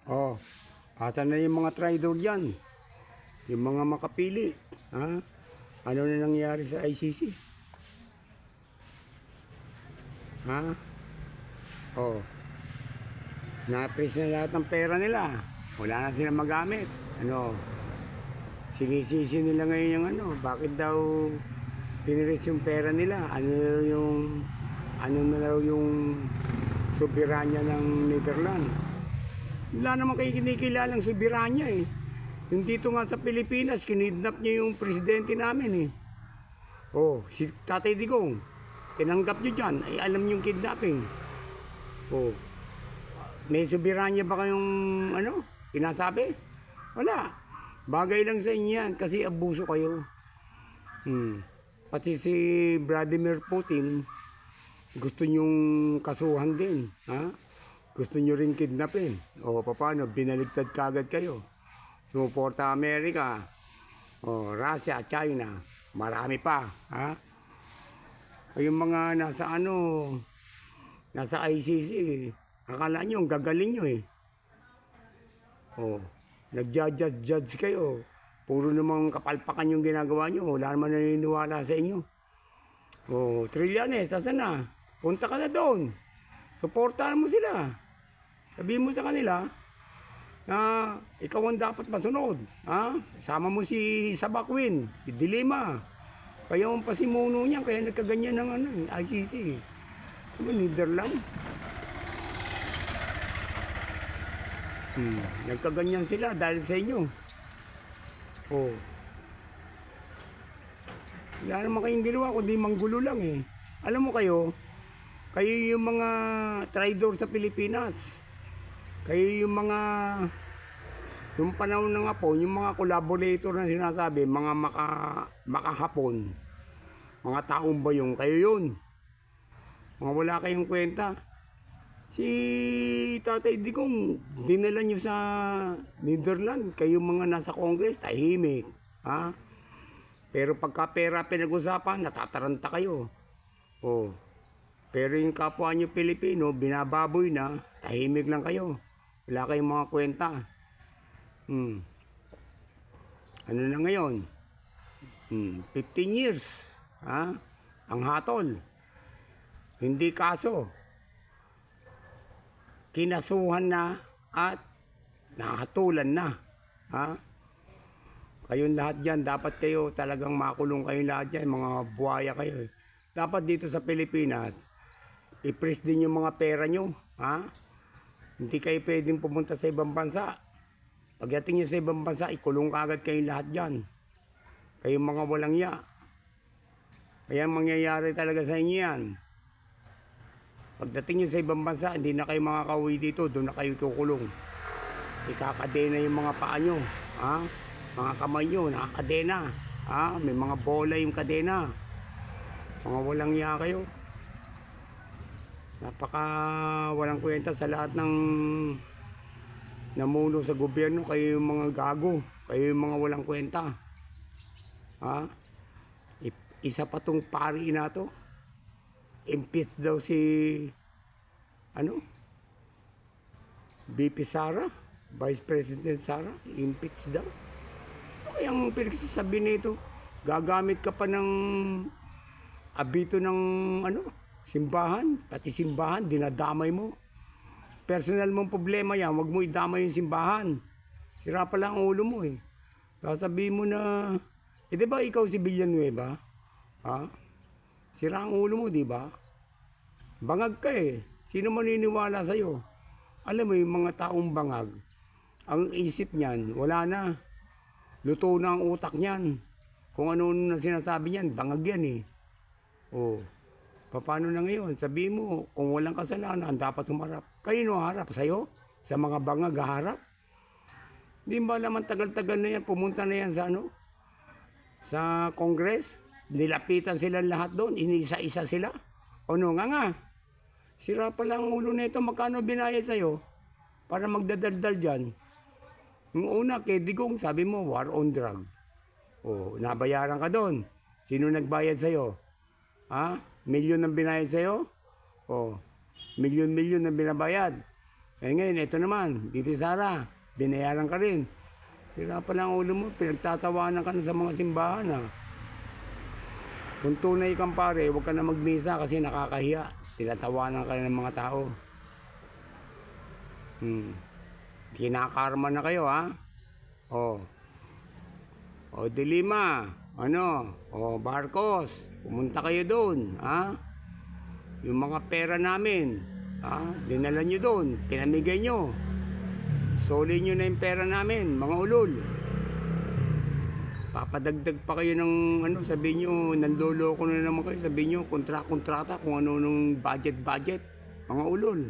Oh, asa na yung mga traidor dyan? Yung mga makapili. Ha? Ano na nangyari sa ICC? Ha? Oh, na-freeze na lahat ng pera nila. Wala na silang magamit. Ano? Sinisisi nila ngayon yung ano. Bakit daw pinirist yung pera nila? Ano na daw yung soberanya ng Netherlands? Wala naman kayo kinikilalang soberanya eh. Yung dito nga sa Pilipinas, kinidnap niya yung presidente namin eh. Oh, si Tatay Digong, tinanggap nyo dyan, ay alam nyo yung kidnapping. Oh, may soberanya ba kayong ano, sinasabi? Wala. Bagay lang sa inyo yan, kasi abuso kayo. Pati si Vladimir Putin, gusto nyong kasuhan din. Ha? Gusto nyo rin kidnapin. O, paano? Binaligtad kagad kayo. Sumuporta Amerika, o Russia, China, marami pa, ha? O yung mga nasa ICC, akala nyo, ang gagaling nyo eh. O, nag-judge kayo. Puro namang kapalpakan yung ginagawa nyo, wala naman naniniwala sa inyo. O, Trillanes, asan na? Punta ka na doon. Suportahan mo sila. Sabihin mo sa kanila, na ikaw ang dapat masunod. Ha? Sama mo si Sabakwin, si Dilima. Kaya ang pasimuno niya, kaya nagkaganyan ng ano, ICC. Ano, Netherlands? Nagkaganyan sila dahil sa inyo. Oh. Wala naman kayong ginawa, kundi manggulo lang eh. Alam mo kayo yung mga traidor sa Pilipinas. Kayo yung mga yung panahon ng Hapon, yung mga collaborator na sinasabi, mga makahapon, mga taong bayong, kayo yun. Mga wala kayong kwenta. Si Tatay Digong, dinala nyo sa Netherlands, kayo mga nasa Congress, tahimik. Ha? Pero pagka pera pinag-usapan, natataranta kayo. Oh. Pero yung kapwa nyo Pilipino, binababoy na, tahimik lang kayo. Wala kayong mga kwenta. Ano na ngayon? 15 years. Ha? Ang hatol. Hindi kaso. Kinasuhan na at nahatulan na. Ha? Kayong lahat dyan, dapat kayo talagang makulong kayong lahat dyan. Mga buhaya kayo. Dapat dito sa Pilipinas, i-freeze din yung mga pera nyo. Ha? Hindi kayo pwedeng pumunta sa ibang bansa. Pagdating nyo sa ibang bansa, ikulong kagad kayo lahat dyan. Kayong mga walang ya. Kaya mangyayari talaga sa inyo yan. Pagdating nyo sa ibang bansa, hindi na kayo makakauwi dito. Doon na kayo kukulong. Ikakadena yung mga paa nyo. Ha? Mga kamay nyo, nakakadena. Ha? May mga bola yung kadena. Mga walang ya kayo. Napaka walang kwenta sa lahat ng namuno sa gobyerno. Kayo yung mga gago. Kayo yung mga walang kwenta. Ha? Isa pa tong pari na to. Impeach daw si VP Sara, Vice President Sara, impeach daw. Kaya ang pinagsasabi nito, gagamit ka pa ng abito ng simbahan, pati simbahan dinadamay mo. Personal mong problema yan, wag mo idamay yung simbahan. Sira pa lang ang ulo mo eh. Sasabihin mo na, di ba ikaw si Villanueva? Ha? Sira ang ulo mo, di ba? Bangag ka eh. Sino maniniwala sa'yo? Alam mo yung mga taong bangag, ang isip niyan, wala na. Luto na ang utak niyan. Kung ano na sinasabi niyan, bangag yan eh. Oh, paano na ngayon? Sabi mo, kung walang kasalanan, dapat humarap. Kanino harap? Sa'yo? Sa mga bangag harap? Di ba naman tagal-tagal na yan, pumunta na yan sa sa Congress? Nilapitan sila lahat doon, inisa-isa sila. O no nga. Sira pa lang ulo nito, magkano binayad sa'yo? Para magdadaldal dyan. Yung una, kay Digong, sabi mo, war on drug. O, nabayaran ka doon. Sino nagbayad sa'yo? Ha? Milyon ang binayad sa'yo? O, milyon ang binabayad. Eh ngayon, ito naman, BP Sara, binayaran ka rin. Sira pa lang ulo mo, pinagtatawanan ka na sa mga simbahan ha. Kung tunay kang pare, huwag ka na magmisa kasi nakakahiya. Tinatawanan ka na ng mga tao. Kinakarma na kayo ha. O. O Dilima, ano? O Barcos, pumunta kayo doon ha. Yung mga pera namin, ha? Dinala nyo doon, pinamigay nyo. Soli nyo na yung pera namin, mga ulol. Papadagdag pa kayo ng ano, sabihin nyo, nanloloko na naman kayo, sabihin nyo, kontrata, kung ano nung budget, mga ulol.